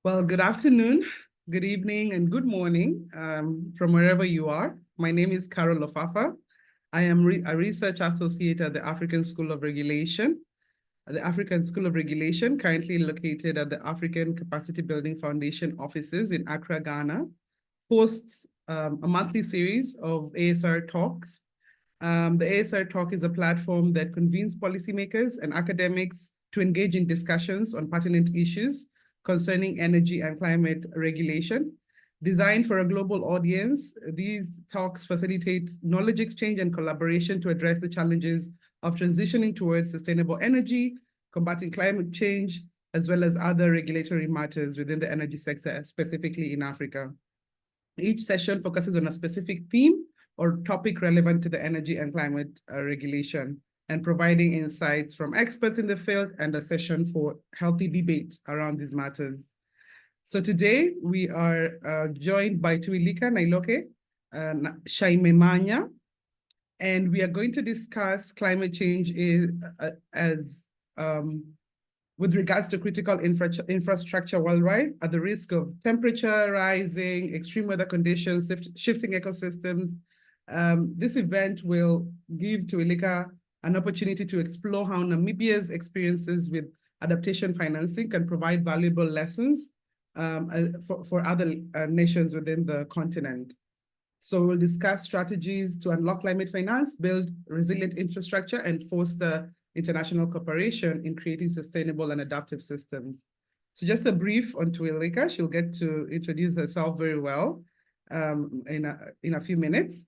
Well, good afternoon, good evening, and good morning from wherever you are. My name is Carol Ofafa. I am a research associate at the African School of Regulation. The African School of Regulation, currently located at the African Capacity Building Foundation offices in Accra, Ghana, hosts a monthly series of ASR Talks. The ASR Talk is a platform that convenes policymakers and academics to engage in discussions on pertinent issues concerning energy and climate regulation. Designed for a global audience, these talks facilitate knowledge exchange and collaboration to address the challenges of transitioning towards sustainable energy, combating climate change, as well as other regulatory matters within the energy sector, specifically in Africa. Each session focuses on a specific theme or topic relevant to the energy and climate regulation, and providing insights from experts in the field and a session for healthy debate around these matters. So today we are joined by Tuwilika Nailoke Shaimemanya, and we are going to discuss climate change with regards to critical infrastructure worldwide at the risk of temperature rising, extreme weather conditions, shifting ecosystems. This event will give Tuwilika an opportunity to explore how Namibia's experiences with adaptation financing can provide valuable lessons for other nations within the continent. So we'll discuss strategies to unlock climate finance, build resilient infrastructure, and foster international cooperation in creating sustainable and adaptive systems. So just a brief on Tuwilika. She'll get to introduce herself very well in a few minutes.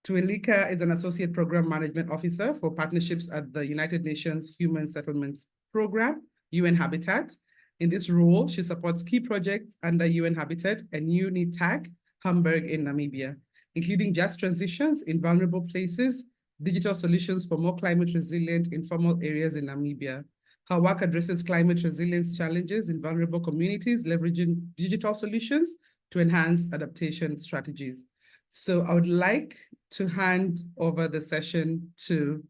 Tuwilika is an Associate Program Management Officer for Partnerships at the United Nations Human Settlements Program, UN Habitat. In this role, she supports key projects under UN Habitat and UNITAG, Hamburg in Namibia, including just transitions in vulnerable places, digital solutions for more climate resilient informal areas in Namibia. Her work addresses climate resilience challenges in vulnerable communities, leveraging digital solutions to enhance adaptation strategies. So I would like to hand over the session to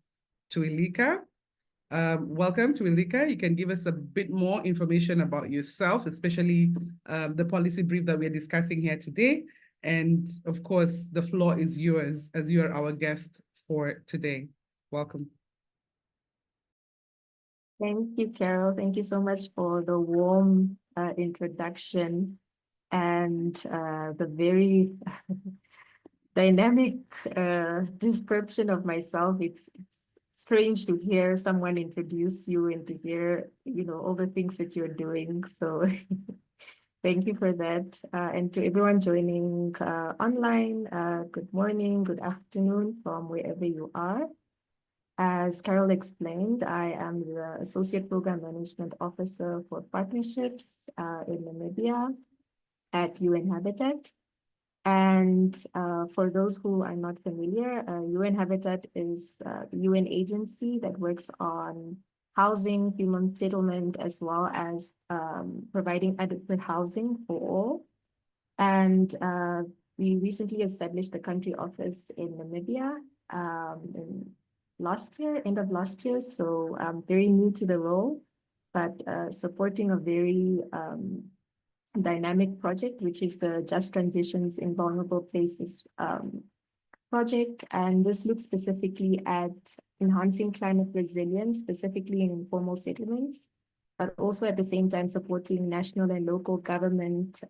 Tuwilika. Welcome, Tuwilika. You can give us a bit more information about yourself, especially the policy brief that we're discussing here today. And of course, the floor is yours as you are our guest for today. Welcome. Thank you, Carol. Thank you so much for the warm introduction and the very dynamic description of myself. It's strange to hear someone introduce you and to hear, all the things that you're doing. So thank you for that. And to everyone joining online, good morning, good afternoon from wherever you are. As Carol explained, I am the Associate Program Management Officer for Partnerships in Namibia at UN Habitat. And for those who are not familiar, UN Habitat is a UN agency that works on housing, human settlement, as well as providing adequate housing for all. And we recently established the country office in Namibia end of last year. So I'm very new to the role, but supporting a very dynamic project, which is the Just Transitions in Vulnerable Places project. And this looks specifically at enhancing climate resilience, specifically in informal settlements, but also at the same time supporting national and local government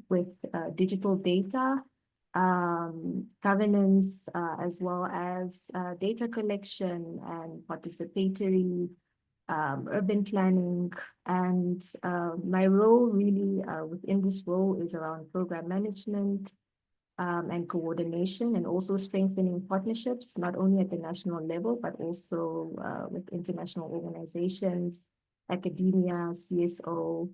with digital data, governance, as well as data collection and participatory urban planning. And my role really within this role is around program management and coordination, and also strengthening partnerships, not only at the national level, but also with international organizations, academia, CSO.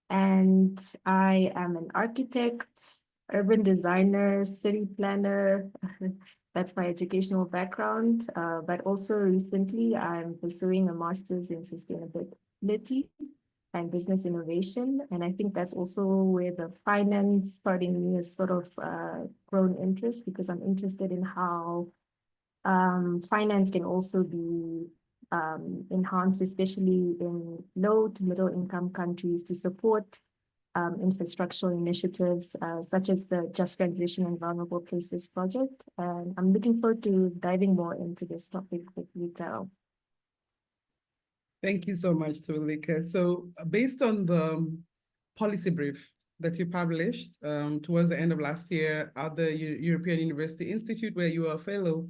And I am an architect, urban designer, city planner. That's my educational background. But also recently, I'm pursuing a master's in sustainability and business innovation. And I think that's also where the finance part in me has sort of grown interest, because I'm interested in how finance can also be enhanced, especially in low to middle income countries, to support infrastructural initiatives, such as the Just Transition and Vulnerable Places project. And I'm looking forward to diving more into this topic with you, Carol. Thank you so much, Tuwilika. So based on the policy brief that you published towards the end of last year at the European University Institute, where you are a fellow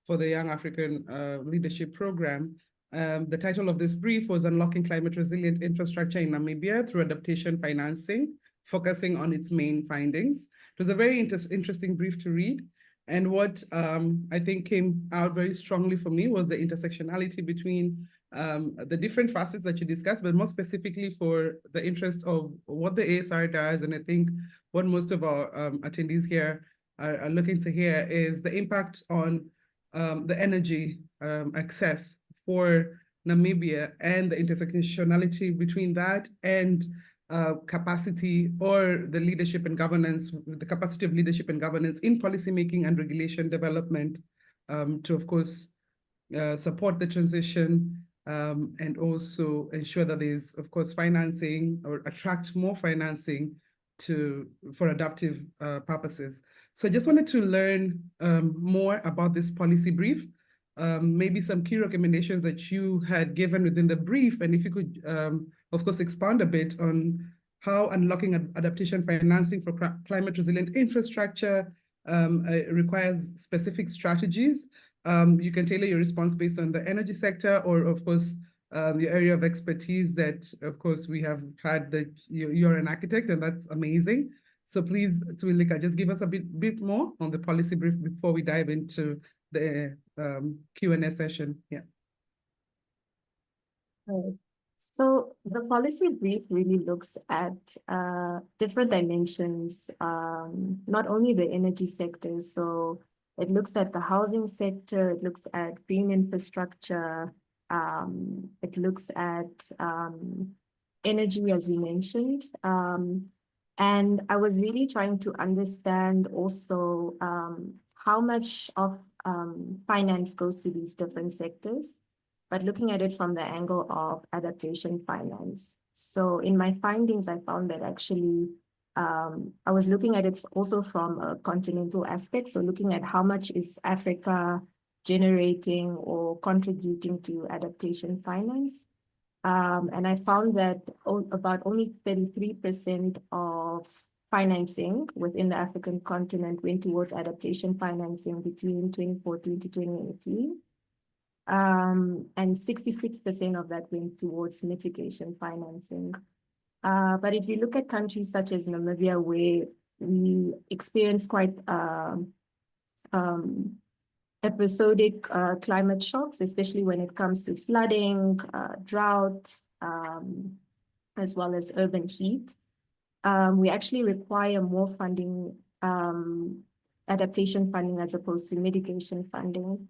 for the Young African Leadership Program, the title of this brief was Unlocking Climate Resilient Infrastructure in Namibia Through Adaptation Financing, focusing on its main findings. It was a very interesting brief to read. And what I think came out very strongly for me was the intersectionality between the different facets that you discussed, but more specifically for the interest of what the ASR does. And I think what most of our attendees here are looking to hear is the impact on the energy access for Namibia and the intersectionality between that and capacity or the leadership and governance, the capacity of leadership and governance in policymaking and regulation development to, of course, support the transition and also ensure that there's, of course, financing or attract more financing for adaptive purposes. So I just wanted to learn more about this policy brief, maybe some key recommendations that you had given within the brief, and if you could, of course, expand a bit on how unlocking adaptation financing for climate resilient infrastructure requires specific strategies. You can tailor your response based on the energy sector or, of course, your area of expertise that, of course, we have had that you're an architect, and that's amazing. So please, Tuwilika, just give us a bit more on the policy brief before we dive into the Q&A session. Yeah. Right. So the policy brief really looks at different dimensions, not only the energy sector. So it looks at the housing sector, it looks at green infrastructure, it looks at energy, as you mentioned. And I was really trying to understand also how much of finance goes to these different sectors, but looking at it from the angle of adaptation finance. So in my findings, I found that actually I was looking at it also from a continental aspect. So looking at how much is Africa generating or contributing to adaptation finance. And I found that about only 33% of financing within the African continent went towards adaptation financing between 2014 to 2018. And 66% of that went towards mitigation financing. But if you look at countries such as Namibia, where we experience quite episodic climate shocks, especially when it comes to flooding, drought, as well as urban heat, we actually require more funding, adaptation funding as opposed to mitigation funding.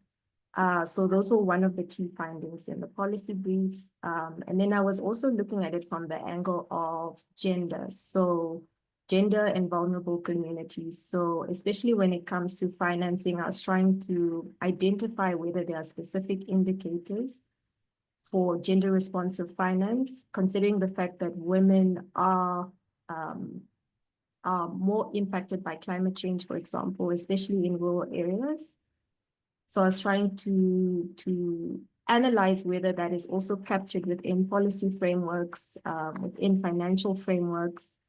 So those were one of the key findings in the policy brief. And then I was also looking at it from the angle of gender. So gender and vulnerable communities. So especially when it comes to financing, I was trying to identify whether there are specific indicators for gender responsive finance, considering the fact that women are more impacted by climate change, for example, especially in rural areas. So I was trying to analyze whether that is also captured within policy frameworks, within financial frameworks,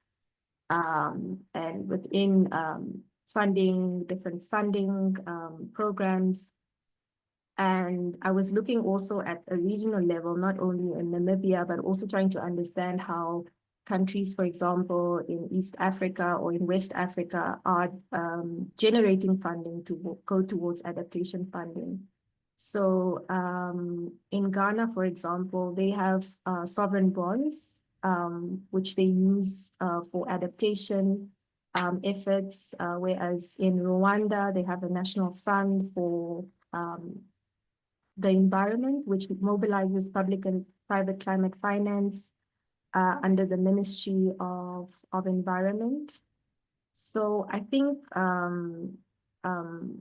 and within funding, different funding programs. And I was looking also at a regional level, not only in Namibia, but also trying to understand how countries, for example, in East Africa or in West Africa are generating funding to go towards adaptation funding. So in Ghana, for example, they have sovereign bonds, which they use for adaptation efforts, whereas in Rwanda, they have a national fund for the environment, which mobilizes public and private climate finance under the Ministry of Environment. So I think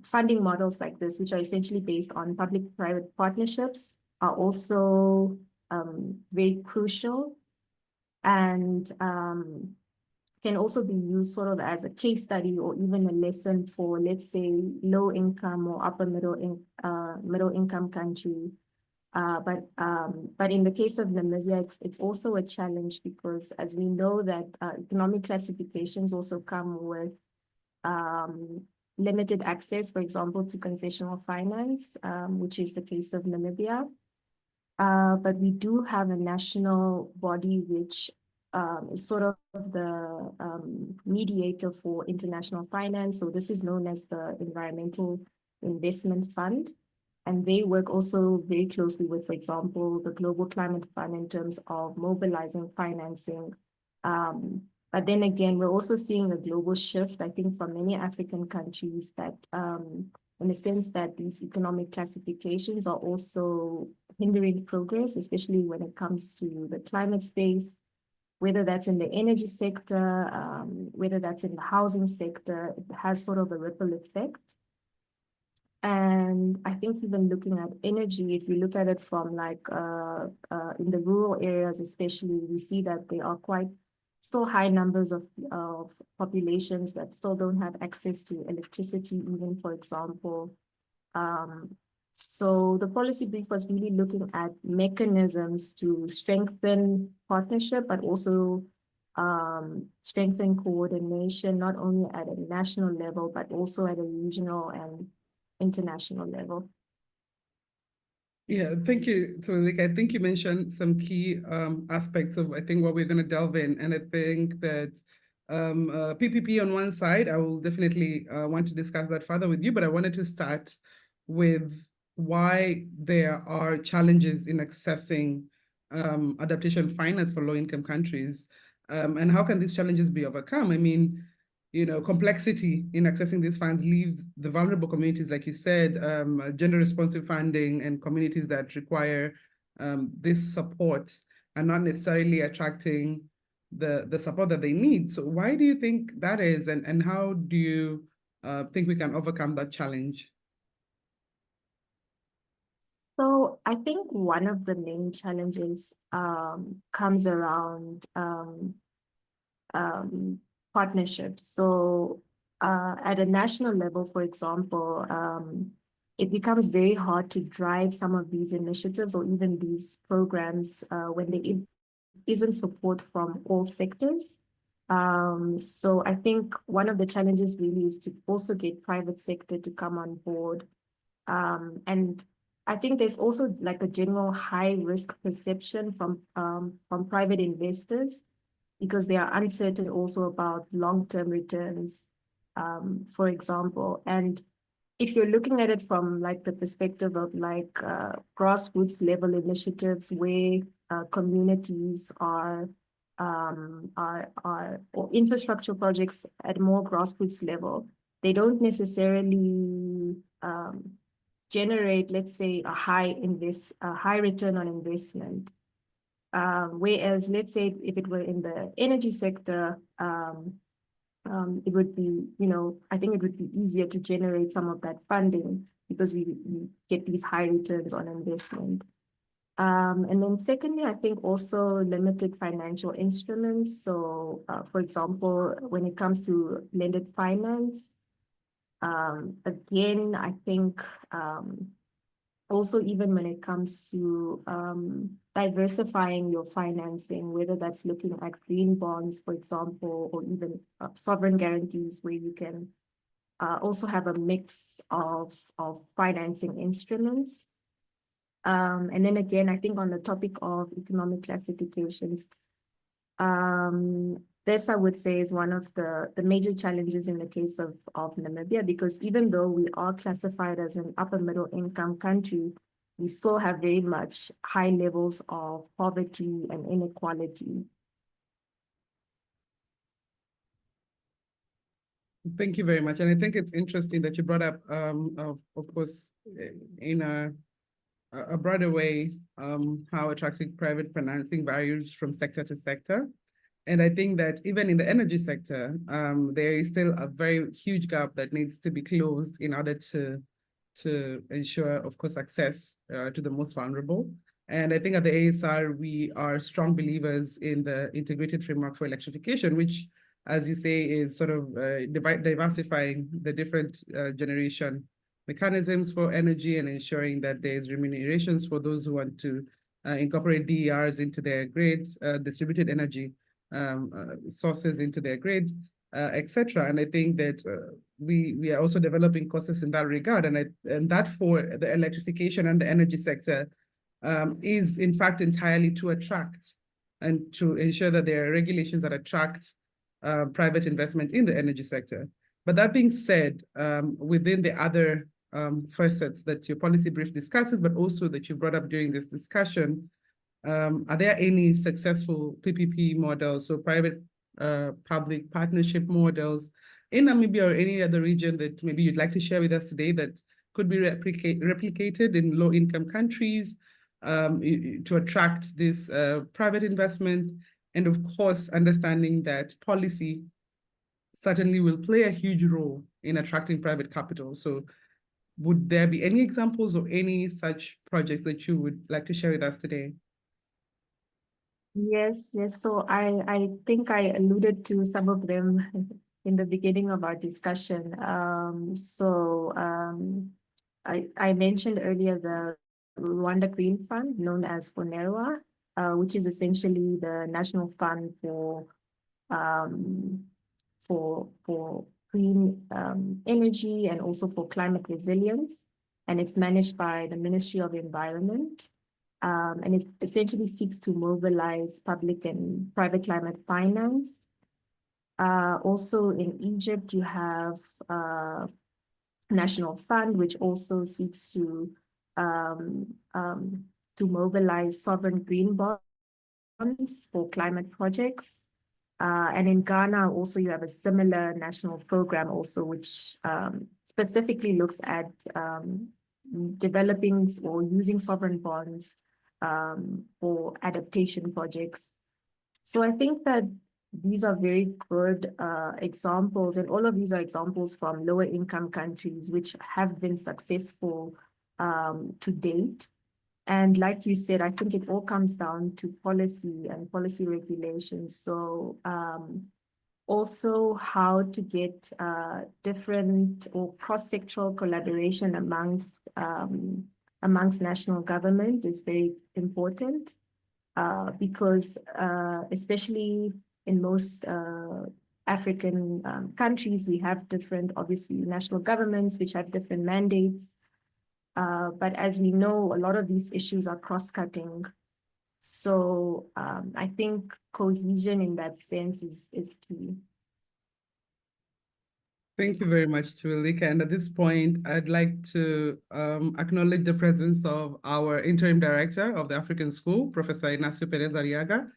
funding models like this, which are essentially based on public-private partnerships, are also very crucial. And can also be used sort of as a case study or even a lesson for, let's say, low income or upper middle income country. But in the case of Namibia, it's also a challenge because, as we know, that economic classifications also come with limited access, for example, to concessional finance, which is the case of Namibia. But we do have a national body which is sort of the mediator for international finance. So this is known as the Environmental Investment Fund. And they work also very closely with, for example, the Global Climate Fund in terms of mobilizing financing. But then again, we're also seeing a global shift, I think, from many African countries that in the sense that these economic classifications are also hindering progress, especially when it comes to the climate space, whether that's in the energy sector, whether that's in the housing sector, it has sort of a ripple effect. And I think even looking at energy, if you look at it from like in the rural areas, especially, we see that there are quite still high numbers of populations that still don't have access to electricity, even, for example. So the policy brief was really looking at mechanisms to strengthen partnership, but also strengthen coordination, not only at a national level, but also at a regional and international level. Yeah, thank you, Tuwilika. I think you mentioned some key aspects of, I think, what we're going to delve in. And I think that PPP on one side, I will definitely want to discuss that further with you, but I wanted to start with why there are challenges in accessing adaptation finance for low-income countries, and how can these challenges be overcome? I mean, complexity in accessing these funds leaves the vulnerable communities, like you said, gender-responsive funding and communities that require this support are not necessarily attracting the support that they need. So why do you think that is, and how do you think we can overcome that challenge? So I think one of the main challenges comes around partnerships. So at a national level, for example, it becomes very hard to drive some of these initiatives or even these programs when there isn't support from all sectors. So I think one of the challenges really is to also get private sector to come on board. And I think there's also like a general high risk perception from private investors, because they are uncertain also about long-term returns, for example. And if you're looking at it from like the perspective of like grassroots level initiatives where communities or infrastructure projects at more grassroots level, they don't necessarily generate, let's say, a high return on investment. Whereas, let's say, if it were in the energy sector, it would be, I think it would be easier to generate some of that funding because we get these high returns on investment. And then secondly, I think also limited financial instruments. So, for example, when it comes to blended finance, again, I think also even when it comes to diversifying your financing, whether that's looking at green bonds, for example, or even sovereign guarantees, where you can also have a mix of financing instruments. And then again, I think on the topic of economic classifications, this I would say is one of the major challenges in the case of Namibia, because even though we are classified as an upper middle income country, we still have very much high levels of poverty and inequality. Thank you very much. And I think it's interesting that you brought up, of course, in a broader way, how attracting private financing varies from sector to sector. And I think that even in the energy sector, there is still a very huge gap that needs to be closed in order to ensure, of course, access to the most vulnerable. And I think at the ASR, we are strong believers in the integrated framework for electrification, which as you say, is sort of diversifying the different generation mechanisms for energy and ensuring that there's remunerations for those who want to incorporate DERs into their grid, distributed energy sources into their grid, etc. And I think that we are also developing courses in that regard, and that for the electrification and the energy sector is in fact entirely to attract and to ensure that there are regulations that attract private investment in the energy sector. But that being said, within the other facets that your policy brief discusses, but also that you brought up during this discussion, are there any successful PPP models, so private public partnership models in Namibia or any other region that maybe you'd like to share with us today that could be replicated in low-income countries to attract this private investment? And of course, understanding that policy certainly will play a huge role in attracting private capital. So would there be any examples of any such projects that you would like to share with us today? Yes, yes. So I think I alluded to some of them in the beginning of our discussion. I mentioned earlier the Rwanda Green Fund, known as FONERWA, which is essentially the national fund um, for green energy and also for climate resilience. And it's managed by the Ministry of Environment. And it essentially seeks to mobilize public and private climate finance. Also in Egypt, you have National Fund, which also seeks to mobilize sovereign green bonds for climate projects. And in Ghana, also you have a similar national program also, which specifically looks at developing or using sovereign bonds for adaptation projects. So I think that these are very good examples, and all of these are examples from lower income countries which have been successful to date. And like you said, I think it all comes down to policy and policy regulations. So also how to get different or cross-sectoral collaboration amongst national government is very important because especially in most African countries, we have different, obviously, national governments which have different mandates. But as we know, a lot of these issues are cross-cutting. So I think cohesion in that sense is key. Thank you very much, Tuwilika. And at this point, I'd like to acknowledge the presence of our interim director of the African School, Professor Ignacio Perez Arriaga.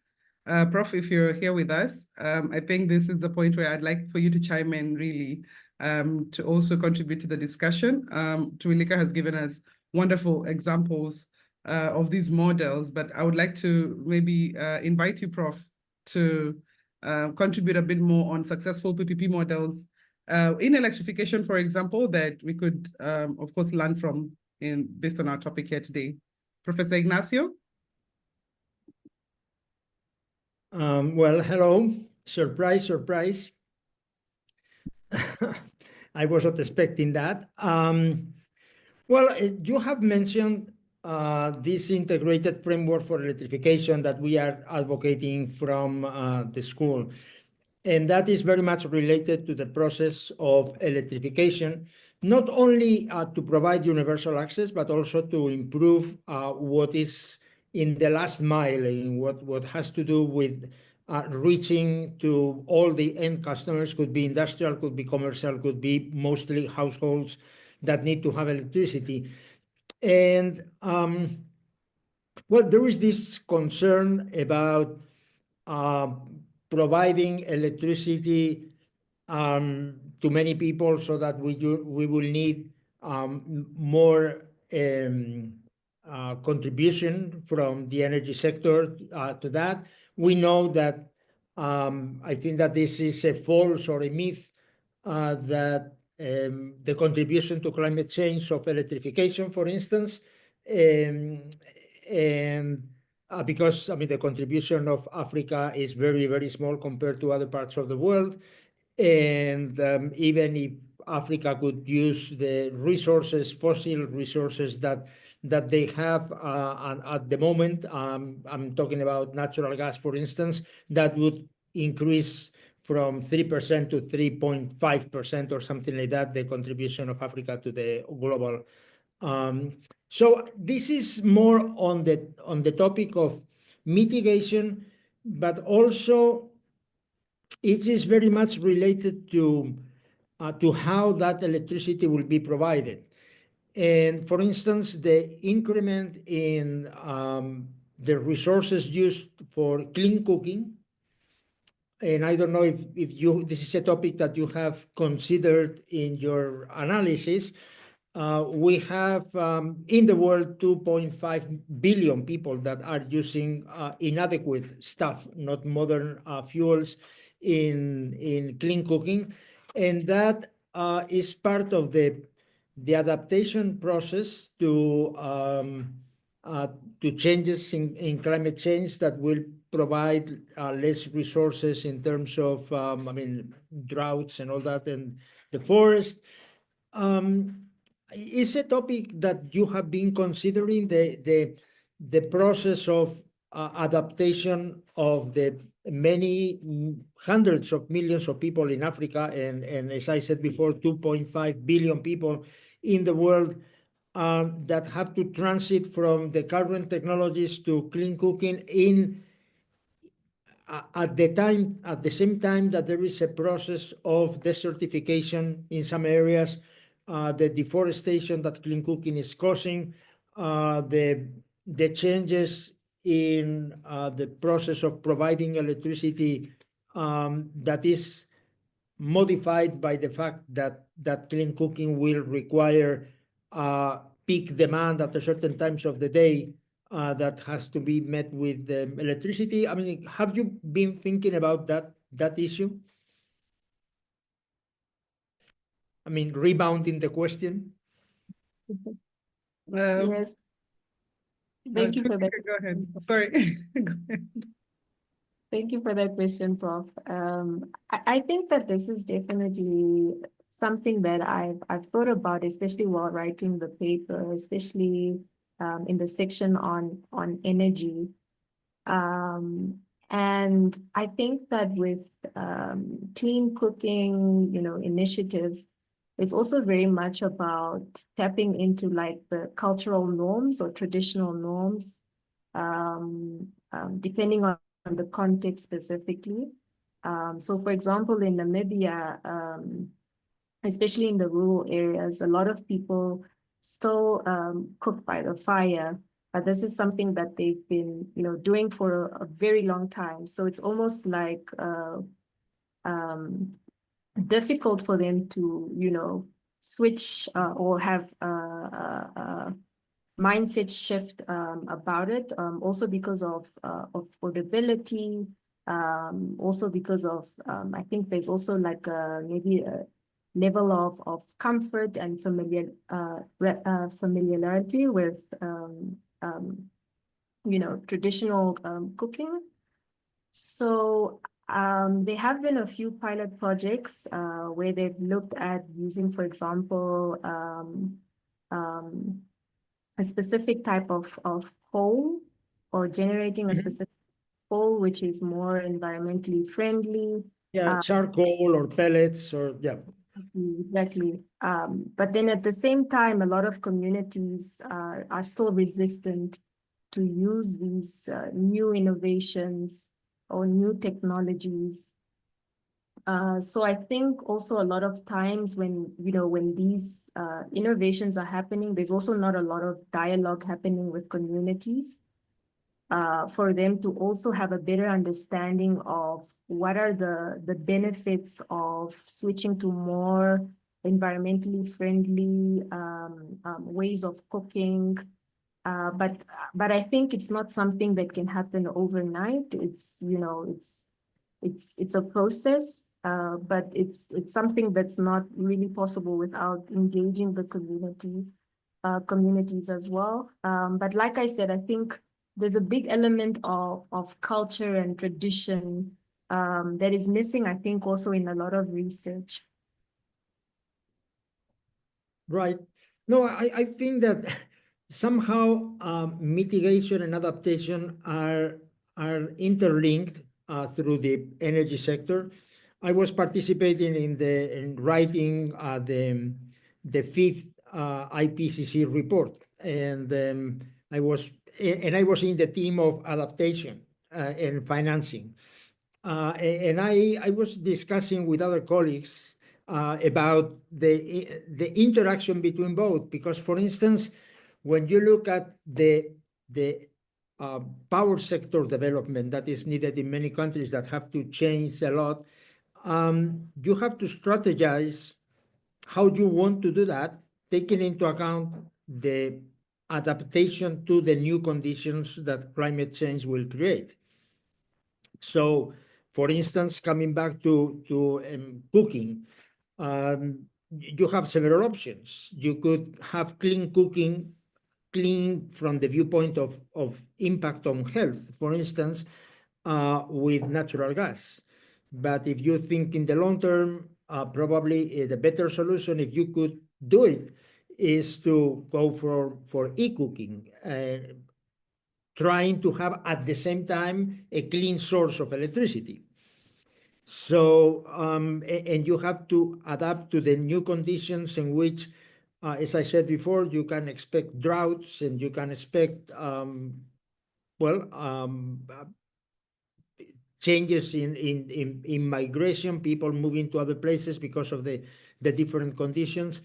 Prof, if you're here with us, I think this is the point where I'd like for you to chime in really to also contribute to the discussion. Tuwilika has given us wonderful examples of these models, but I would like to maybe invite you, Prof, to contribute a bit more on successful PPP models in electrification, for example, that we could, of course, learn from based on our topic here today. Professor Ignacio? Well, hello. Surprise, surprise. I wasn't expecting that. Well, you have mentioned this integrated framework for electrification that we are advocating from the school. And that is very much related to the process of electrification, not only to provide universal access, but also to improve what is in the last mile, in what has to do with reaching to all the end customers, could be industrial, could be commercial, could be mostly households that need to have electricity. And well, there is this concern about providing electricity to many people so that we will need more contribution from the energy sector to that. We know that I think that this is a false or a myth that the contribution to climate change of electrification, for instance, and because I mean the contribution of Africa is very, very small compared to other parts of the world. And even if Africa could use the resources, fossil resources that they have at the moment, I'm talking about natural gas, for instance, that would increase from 3% to 3.5% or something like that, the contribution of Africa to the global. So this is more on the topic of mitigation, but also it is very much related to how that electricity will be provided. And for instance, the increment in the resources used for clean cooking, and I don't know if this is a topic that you have considered in your analysis. We have in the world 2.5 billion people that are using inadequate stuff, not modern fuels in clean cooking. And that is part of the adaptation process to changes in climate change that will provide less resources in terms of, I mean, droughts and all that, and the forest. Is a topic that you have been considering the process of adaptation of the many hundreds of millions of people in Africa, and as I said before, 2.5 billion people in the world that have to transit from the current technologies to clean cooking at the same time that there is a process of desertification in some areas, the deforestation that clean cooking is causing, the changes in the process of providing electricity that is modified by the fact that clean cooking will require peak demand at a certain times of the day that has to be met with electricity. I mean, have you been thinking about that issue? I mean, rebounding the question. Yes, thank you for that. Tuwilika, go ahead. Sorry. Go ahead. Thank you for that question, Prof. I think that this is definitely something that I've thought about, especially while writing the paper, especially in the section on energy. And I think that with clean cooking, initiatives, it's also very much about tapping into like the cultural norms or traditional norms, depending on the context specifically. So for example, in Namibia, especially in the rural areas, a lot of people still cook by the fire. This is something that they've been, doing for a very long time. So it's almost like difficult for them to, switch or have a mindset shift about it. Also because of affordability. Also because of, I think there's also like maybe a level of comfort and familiarity with traditional cooking. So there have been a few pilot projects where they've looked at using, for example, a specific type of coal, or generating a specific coal which is more environmentally friendly. Yeah, charcoal or pellets or yeah. Exactly. But then at the same time, a lot of communities are still resistant to use these new innovations or new technologies. So I think also a lot of times when these innovations are happening, there's also not a lot of dialogue happening with communities for them to also have a better understanding of what are the benefits of switching to more environmentally friendly ways of cooking. But I think it's not something that can happen overnight. It's it's a process, but it's something that's not really possible without engaging the communities as well. But like I said, I think there's a big element of culture and tradition that is missing, I think, also in a lot of research. Right. No, I think that somehow mitigation and adaptation are interlinked through the energy sector. I was participating in writing the fifth IPCC report, and I was I was in the team of adaptation and financing. And I was discussing with other colleagues about the interaction between both, because, for instance, when you look at the power sector development that is needed in many countries that have to change a lot, you have to strategize how you want to do that, taking into account the adaptation to the new conditions that climate change will create. So, for instance, coming back to cooking, you have several options. You could have clean cooking, clean from the viewpoint of impact on health, for instance, with natural gas. But if you think in the long term, probably the better solution, if you could do it, is to go for e-cooking, trying to have at the same time a clean source of electricity. So, and you have to adapt to the new conditions in which, as I said before, you can expect droughts and you can expect, changes in migration, people moving to other places because of the different conditions.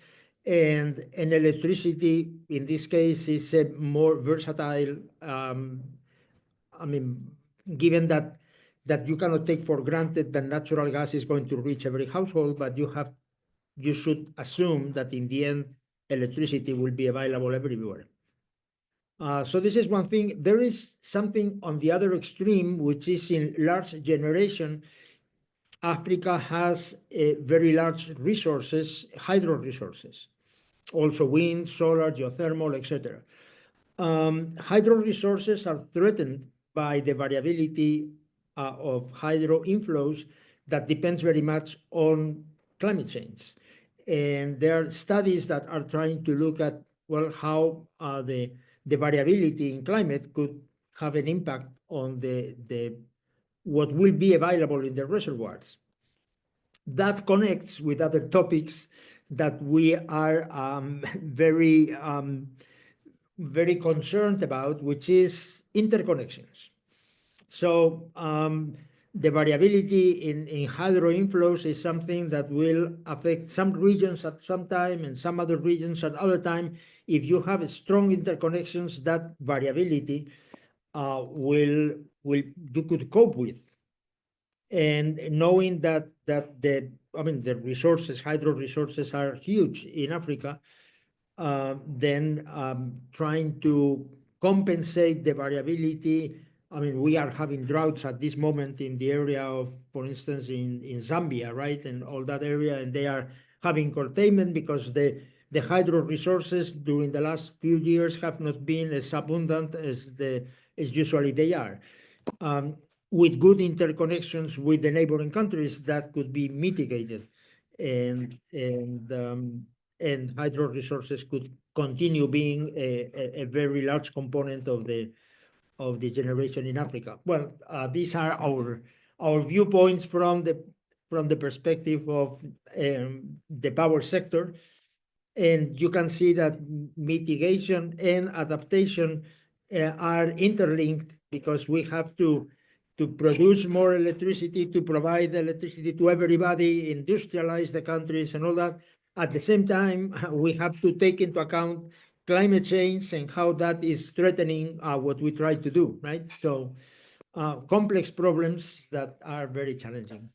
And electricity, in this case, is a more versatile, I mean, given that you cannot take for granted that natural gas is going to reach every household, but you should assume that in the end, electricity will be available everywhere. So this is one thing. There is something on the other extreme, which is in large generation. Africa has very large resources, hydro resources, also wind, solar, geothermal, etc. Hydro resources are threatened by the variability of hydro inflows that depends very much on climate change. And there are studies that are trying to look at, well, how the variability in climate could have an impact on what will be available in the reservoirs. That connects with other topics that we are very concerned about, which is interconnections. So the variability in hydro inflows is something that will affect some regions at some time and some other regions at other time. If you have strong interconnections, that variability you could cope with. And knowing that the resources, hydro resources, are huge in Africa, then trying to compensate the variability. I mean, we are having droughts at this moment in the area of, for instance, in Zambia, right, and all that area, and they are having curtailment because the hydro resources during the last few years have not been as abundant as usually they are. With good interconnections with the neighboring countries, that could be mitigated, and hydro resources could continue being a very large component of the generation in Africa. Well, these are our viewpoints from the perspective of the power sector, and you can see that mitigation and adaptation are interlinked, because we have to produce more electricity, to provide electricity to everybody, industrialize the countries and all that. At the same time, we have to take into account climate change and how that is threatening what we try to do, right? So complex problems that are very challenging.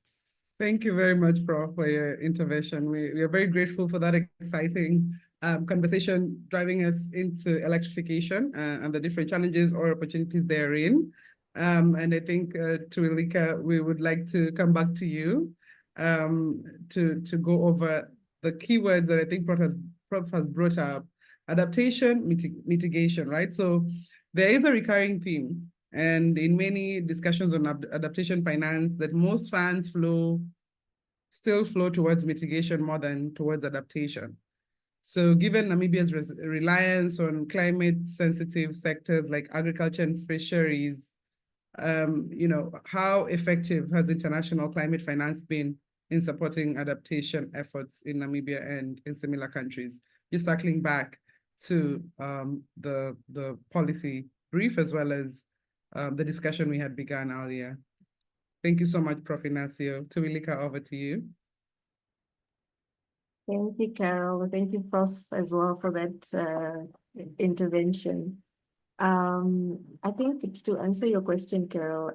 Thank you very much, Prof, for your intervention. We are very grateful for that exciting conversation driving us into electrification and the different challenges or opportunities therein. And I think, Tuwilika, we would like to come back to you to go over the keywords that I think Prof has brought up: adaptation, mitigation, right? So there is a recurring theme, and in many discussions on adaptation finance, that most funds still flow towards mitigation more than towards adaptation. So given Namibia's reliance on climate-sensitive sectors like agriculture and fisheries, how effective has international climate finance been in supporting adaptation efforts in Namibia and in similar countries? Just circling back to the policy brief as well as the discussion we had begun earlier. Thank you so much, Prof. Inacio. Tuwilika, over to you. Thank you, Carol. Thank you, Prof, as well for that intervention. I think to answer your question, Carol,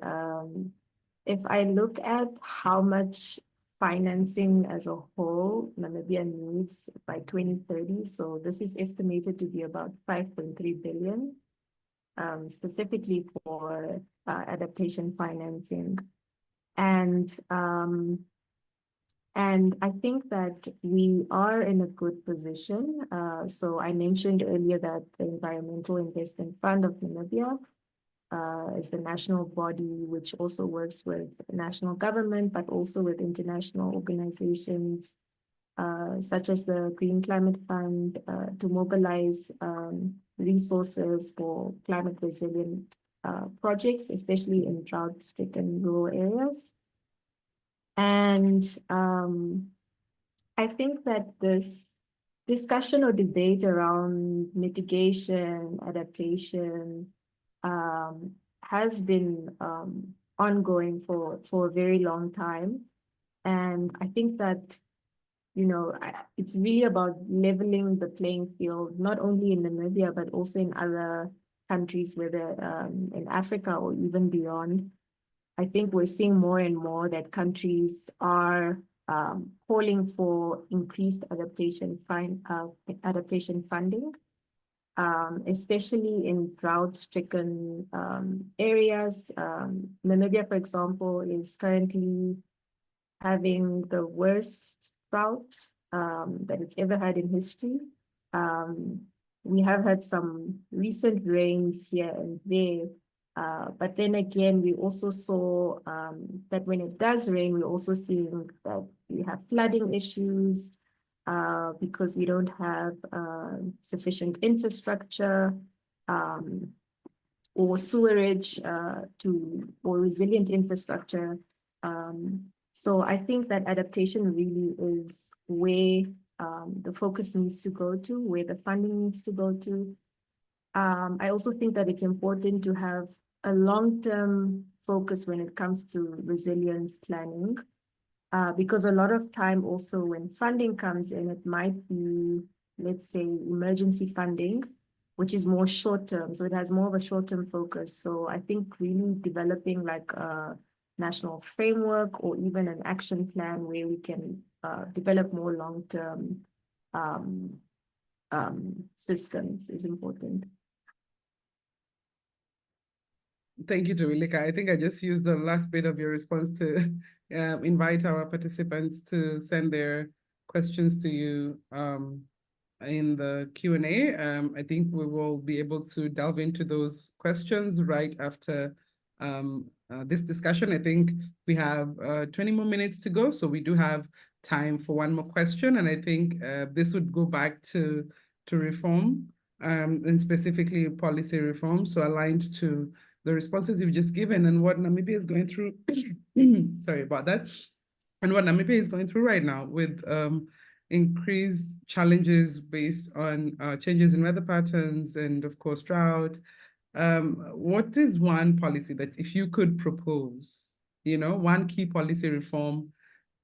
if I look at how much financing as a whole Namibia needs by 2030, so this is estimated to be about 5.3 billion, specifically for adaptation financing. And I think that we are in a good position. So I mentioned earlier that the Environmental Investment Fund of Namibia is the national body which also works with national government, but also with international organizations such as the Green Climate Fund to mobilize resources for climate resilient projects, especially in drought-stricken rural areas. And I think that this discussion or debate around mitigation, adaptation, has been ongoing for a very long time. And I think that, it's really about leveling the playing field, not only in Namibia, but also in other countries, whether in Africa or even beyond. I think we're seeing more and more that countries are calling for increased adaptation funding, especially in drought-stricken areas. Namibia, for example, is currently having the worst drought that it's ever had in history. We have had some recent rains here and there, but then again, we also saw that when it does rain, we're also seeing that we have flooding issues because we don't have sufficient infrastructure or sewerage or resilient infrastructure. So I think that adaptation really is where the focus needs to go to, where the funding needs to go to. I also think that it's important to have a long-term focus when it comes to resilience planning, because a lot of time also when funding comes in, it might be, let's say, emergency funding, which is more short-term. So it has more of a short-term focus. So I think really developing like a national framework or even an action plan where we can develop more long-term systems is important. Thank you, Tuwilika. I think I just used the last bit of your response to invite our participants to send their questions to you in the Q&A. I think we will be able to delve into those questions right after this discussion. I think we have 20 more minutes to go, so we do have time for one more question. And I think this would go back to reform and specifically policy reform, so aligned to the responses you've just given and what Namibia is going through. Sorry about that. And what Namibia is going through right now with increased challenges based on changes in weather patterns and, of course, drought. What is one policy that if you could propose, one key policy reform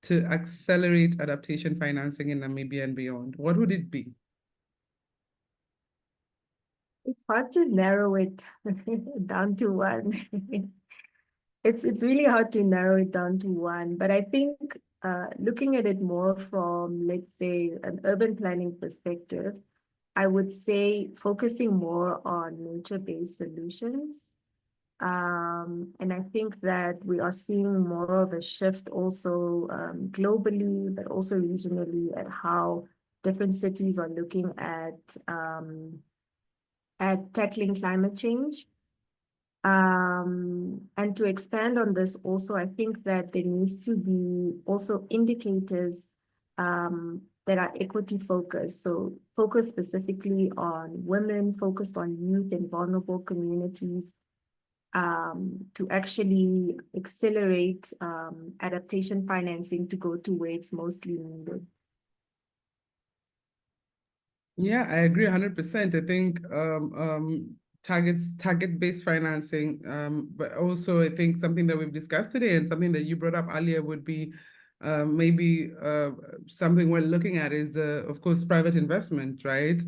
to accelerate adaptation financing in Namibia and beyond, what would it be? It's hard to narrow it down to one. It's really hard to narrow it down to one, but I think looking at it more from, let's say, an urban planning perspective, I would say focusing more on nature-based solutions. And I think that we are seeing more of a shift also globally, but also regionally at how different cities are looking at at tackling climate change. And to expand on this also, I think that there needs to be also indicators that are equity focused. So focus specifically on women, focused on youth and vulnerable communities, to actually accelerate adaptation financing to go to where it's mostly needed. Yeah, I agree 100%. I think target-based financing, but also I think something that we've discussed today and something that you brought up earlier would be maybe something we're looking at is, of course, private investment, right?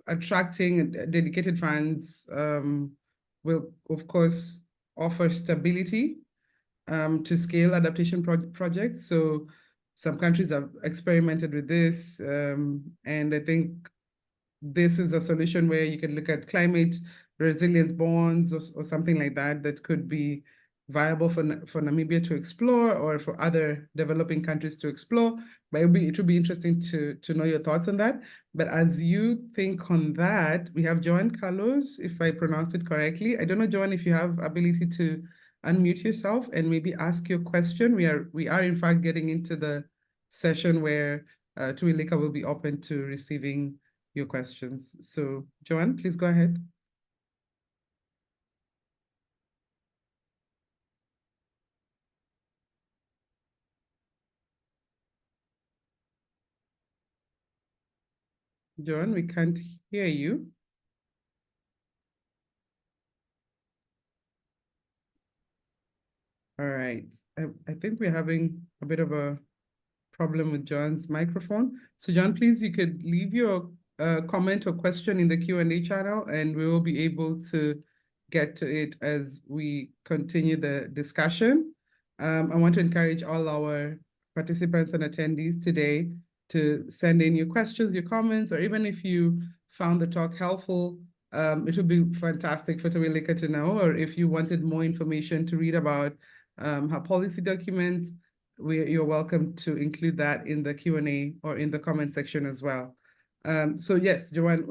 Attracting dedicated funds will, of course, offer stability to scale adaptation projects. So some countries have experimented with this, and I think this is a solution where you can look at climate resilience bonds or something like that that could be viable for Namibia to explore or for other developing countries to explore. But it would be interesting to know your thoughts on that. But as you think on that, we have Joan Carlos, if I pronounced it correctly. I don't know, Joan, if you have ability to unmute yourself and maybe ask your question. We are in fact getting into the session where Tuwilika will be open to receiving your questions. So Joanne, please go ahead. Joanne, we can't hear you. All right. I think we're having a bit of a problem with John's microphone. So John, please, you could leave your comment or question in the Q&A channel, and we will be able to get to it as we continue the discussion. I want to encourage all our participants and attendees today to send in your questions, your comments, or even if you found the talk helpful, it would be fantastic for Tuwilika to know, or if you wanted more information to read about her policy documents, you're welcome to include that in the Q&A or in the comment section as well. So yes, Joanne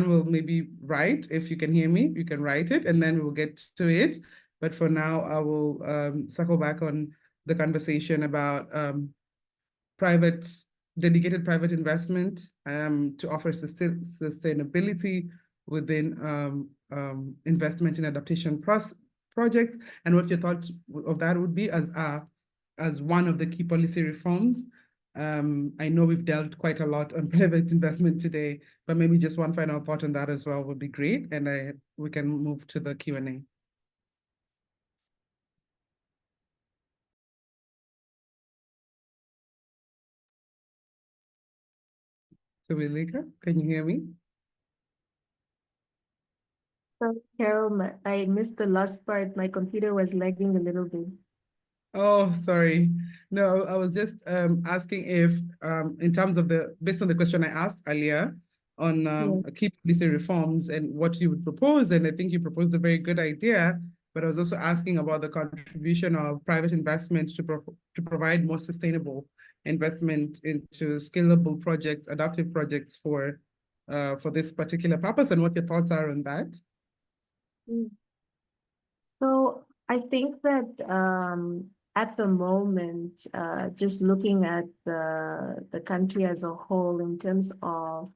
will maybe write, if you can hear me, you can write it and then we'll get to it. But for now, I will circle back on the conversation about dedicated private investment to offer sustainability within investment in adaptation projects, and what your thoughts of that would be as one of the key policy reforms. I know we've dealt quite a lot on private investment today, but maybe just one final thought on that as well would be great, and we can move to the Q&A. Tuwilika, can you hear me? Sorry, Carol, I missed the last part. My computer was lagging a little bit. Oh, sorry. No, I was just asking if, in terms of based on the question I asked earlier on key policy reforms and what you would propose, and I think you proposed a very good idea, but I was also asking about the contribution of private investment to provide more sustainable investment into scalable projects, adaptive projects for this particular purpose, and what your thoughts are on that. So I think that at the moment, just looking at the country as a whole in terms of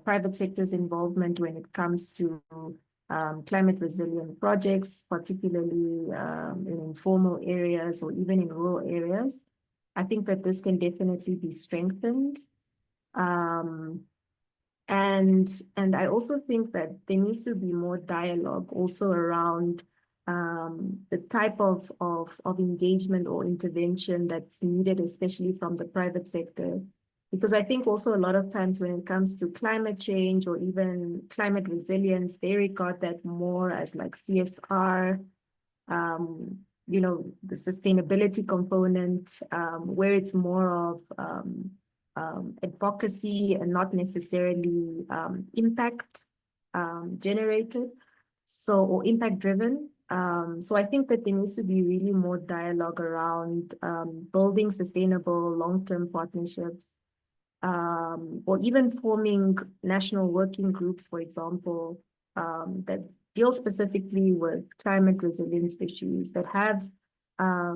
private sector's involvement when it comes to climate resilient projects, particularly in informal areas or even in rural areas, I think that this can definitely be strengthened. And I also think that there needs to be more dialogue also around the type of engagement or intervention that's needed, especially from the private sector. Because I think also a lot of times when it comes to climate change or even climate resilience, they regard that more as like CSR, you know, the sustainability component, where it's more of advocacy and not necessarily impact generated, or impact driven. So I think that there needs to be really more dialogue around building sustainable long-term partnerships or even forming national working groups, for example, that deal specifically with climate resilience issues, that have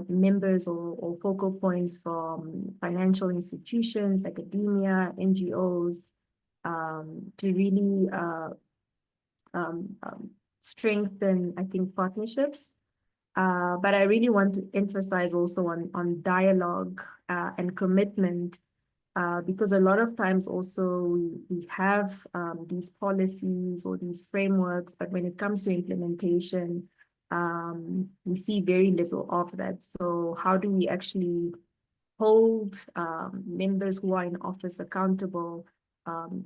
members or focal points from financial institutions, academia, NGOs, to really strengthen, I think, partnerships. But I really want to emphasize also on dialogue and commitment, because a lot of times also we have these policies or these frameworks, but when it comes to implementation, we see very little of that. So how do we actually hold members who are in office accountable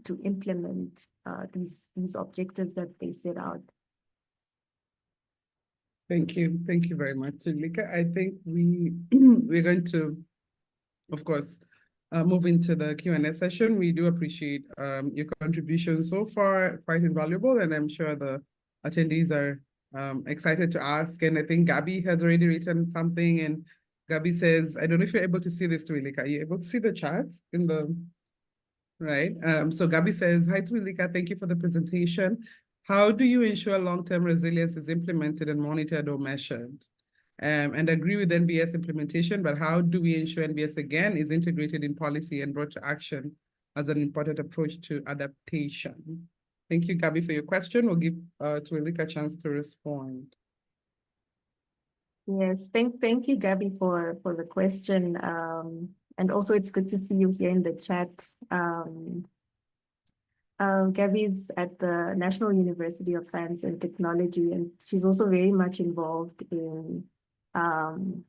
to implement these objectives that they set out? Thank you. Thank you very much, Tuwilika. I think we're going to, of course, move into the Q&A session. We do appreciate your contribution so far, quite invaluable, and I'm sure the attendees are excited to ask. And I think Gabby has already written something, and Gabby says, I don't know if you're able to see this, Tuwilika. Are you able to see the chats in the, right? So Gabby says, hi, Tuwilika, thank you for the presentation. How do you ensure long-term resilience is implemented and monitored or measured? And agree with NBS implementation, but how do we ensure NBS again is integrated in policy and brought to action as an important approach to adaptation? Thank you, Gabby, for your question. We'll give Tuwilika a chance to respond. Yes, thank you, Gabby, for the question. And also it's good to see you here in the chat. Gabby's at the National University of Science and Technology, and she's also very much involved in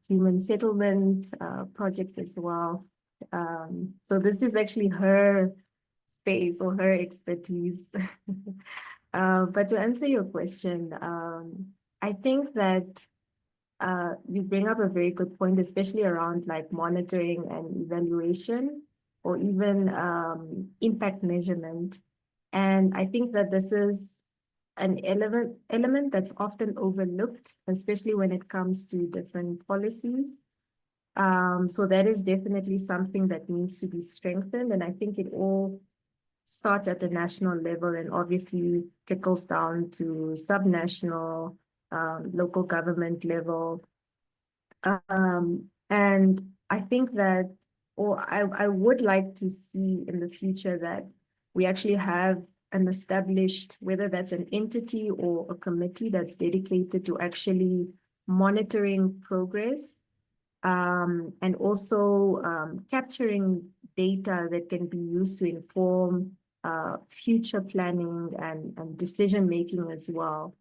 human settlement projects as well. So this is actually her space or her expertise. But to answer your question, I think that you bring up a very good point, especially around like monitoring and evaluation, or even impact measurement. And I think that this is an element that's often overlooked, especially when it comes to different policies. So that is definitely something that needs to be strengthened. And I think it all starts at the national level and obviously trickles down to subnational, local government level. And I think that, or I would like to see in the future that we actually have an established, whether that's an entity or a committee that's dedicated to actually monitoring progress, and also capturing data that can be used to inform future planning and decision-making as well.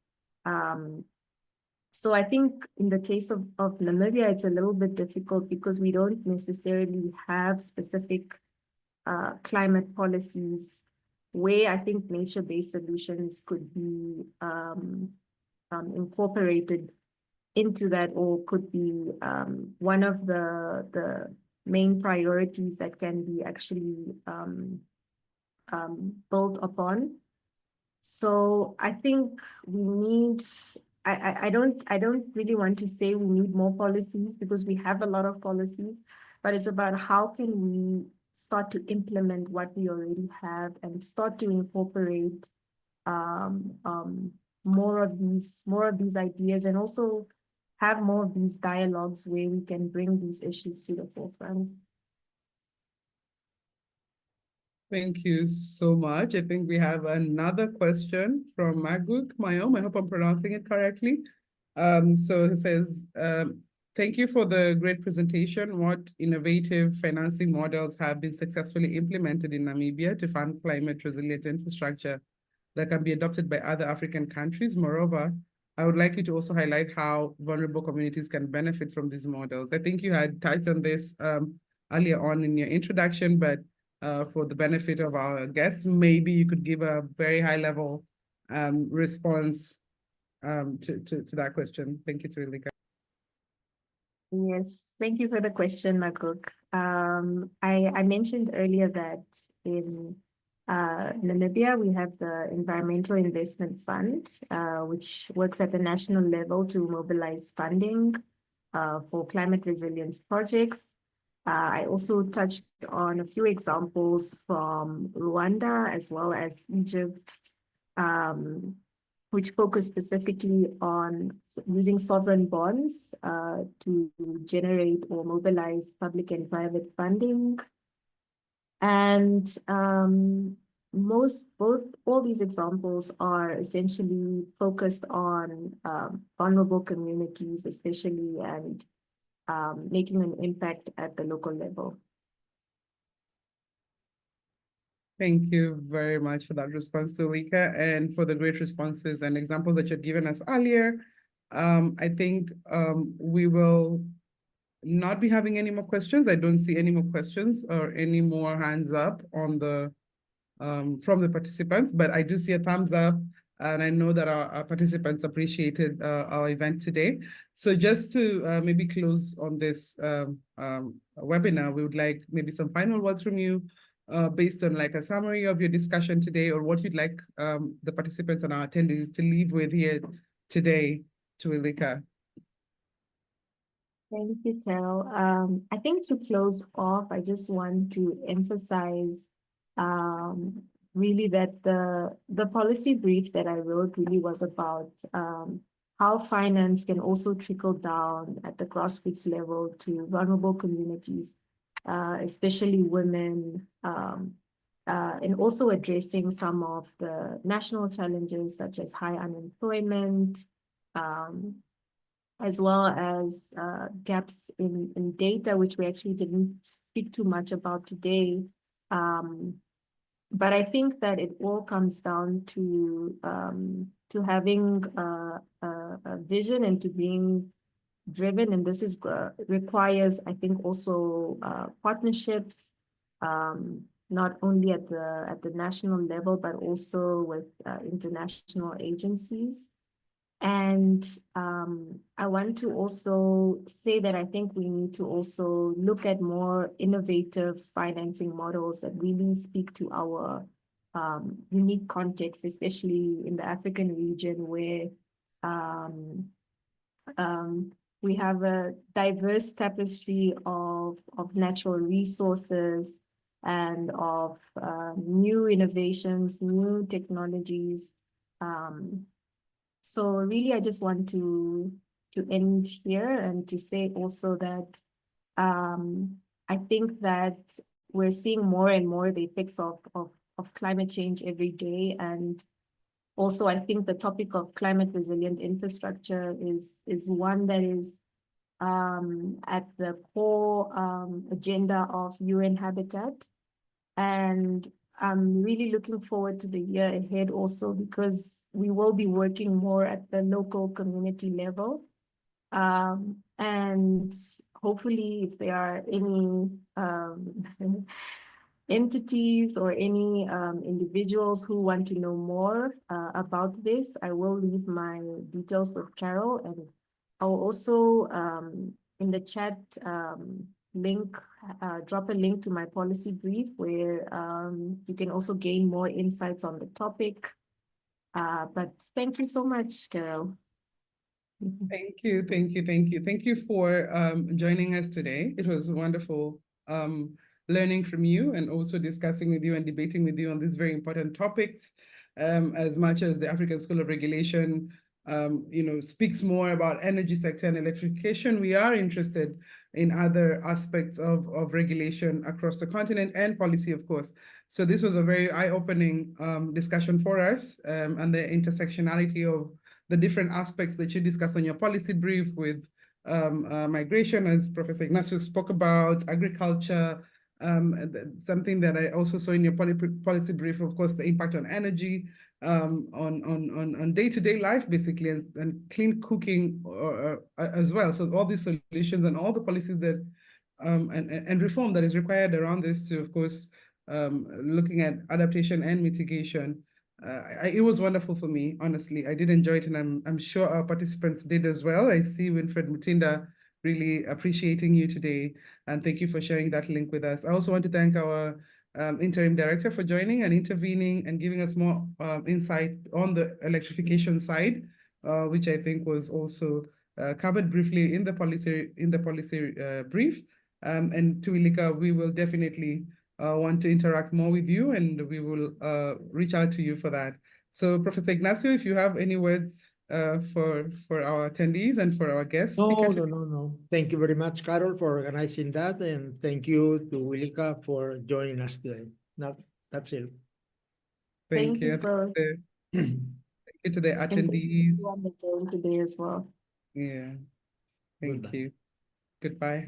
So I think in the case of Namibia, it's a little bit difficult because we don't necessarily have specific climate policies where I think nature-based solutions could be incorporated into that, or could be one of the main priorities that can be actually built upon. So I think we need, I don't really want to say we need more policies, because we have a lot of policies, but it's about how can we start to implement what we already have and start to incorporate more of these ideas, and also have more of these dialogues where we can bring these issues to the forefront. Thank you so much. I think we have another question from Maguk Mayom. I hope I'm pronouncing it correctly. So it says, thank you for the great presentation. What innovative financing models have been successfully implemented in Namibia to fund climate resilient infrastructure that can be adopted by other African countries? Moreover, I would like you to also highlight how vulnerable communities can benefit from these models. I think you had touched on this earlier on in your introduction, but for the benefit of our guests, maybe you could give a very high-level response to that question. Thank you, Tuwilika. Yes, thank you for the question, Maguk. I mentioned earlier that in Namibia, we have the Environmental Investment Fund, which works at the national level to mobilize funding for climate resilience projects. I also touched on a few examples from Rwanda as well as Egypt, which focus specifically on using sovereign bonds to generate or mobilize public and private funding. And all these examples are essentially focused on vulnerable communities, especially, and making an impact at the local level. Thank you very much for that response, Tuwilika, and for the great responses and examples that you've given us earlier. I think we will not be having any more questions. I don't see any more questions or any more hands up on the from the participants, but I do see a thumbs up, and I know that our participants appreciated our event today. So just to maybe close on this webinar, we would like maybe some final words from you based on like a summary of your discussion today, or what you'd like the participants and our attendees to leave with here today, Tuwilika. Thank you, Carol. I think to close off, I just want to emphasize really that the policy brief that I wrote really was about how finance can also trickle down at the grassroots level to vulnerable communities, especially women, and also addressing some of the national challenges such as high unemployment, as well as gaps in data, which we actually didn't speak too much about today. But I think that it all comes down to having a vision and to being driven, and this is requires, I think, also partnerships, not only at the national level, but also with international agencies. And I want to also say that I think we need to also look at more innovative financing models that really speak to our unique context, especially in the African region, where we have a diverse tapestry of natural resources and of new innovations, new technologies. So really, I just want to end here and to say also that I think that we're seeing more and more the effects of climate change every day. And also, I think the topic of climate resilient infrastructure is one that is at the core agenda of UN Habitat. And I'm really looking forward to the year ahead also, because we will be working more at the local community level. And hopefully, if there are any entities or any individuals who want to know more about this, I will leave my details with Carol, and I will also in the chat link, drop a link to my policy brief where you can also gain more insights on the topic. But thank you so much, Carol. Thank you, thank you, thank you. Thank you for joining us today. It was wonderful learning from you and also discussing with you and debating with you on these very important topics. As much as the African School of Regulation speaks more about energy sector and electrification, we are interested in other aspects of regulation across the continent and policy, of course. So this was a very eye-opening discussion for us, and the intersectionality of the different aspects that you discussed on your policy brief with migration, as Professor Ignacio spoke about, agriculture, something that I also saw in your policy brief, of course, the impact on energy, on day-to-day life, basically, and clean cooking as well. So all these solutions and all the policies that and reform that is required around this to, of course, looking at adaptation and mitigation. It was wonderful for me, honestly. I did enjoy it, and I'm sure our participants did as well. I see Winfred Mutinda really appreciating you today, and thank you for sharing that link with us. I also want to thank our interim director for joining and intervening and giving us more insight on the electrification side, which I think was also covered briefly in the policy brief. And Tuwilika, we will definitely want to interact more with you, and we will reach out to you for that. So Professor Ignacio, if you have any words for our attendees and for our guest speaker today. No. Thank you very much, Carol, for organizing that, and thank you to Tuwilika for joining us today. That's it. Thank you. both. Thank you to the And thank attendees. you on the day today as well. Yeah. Thank Goodbye. you. Goodbye.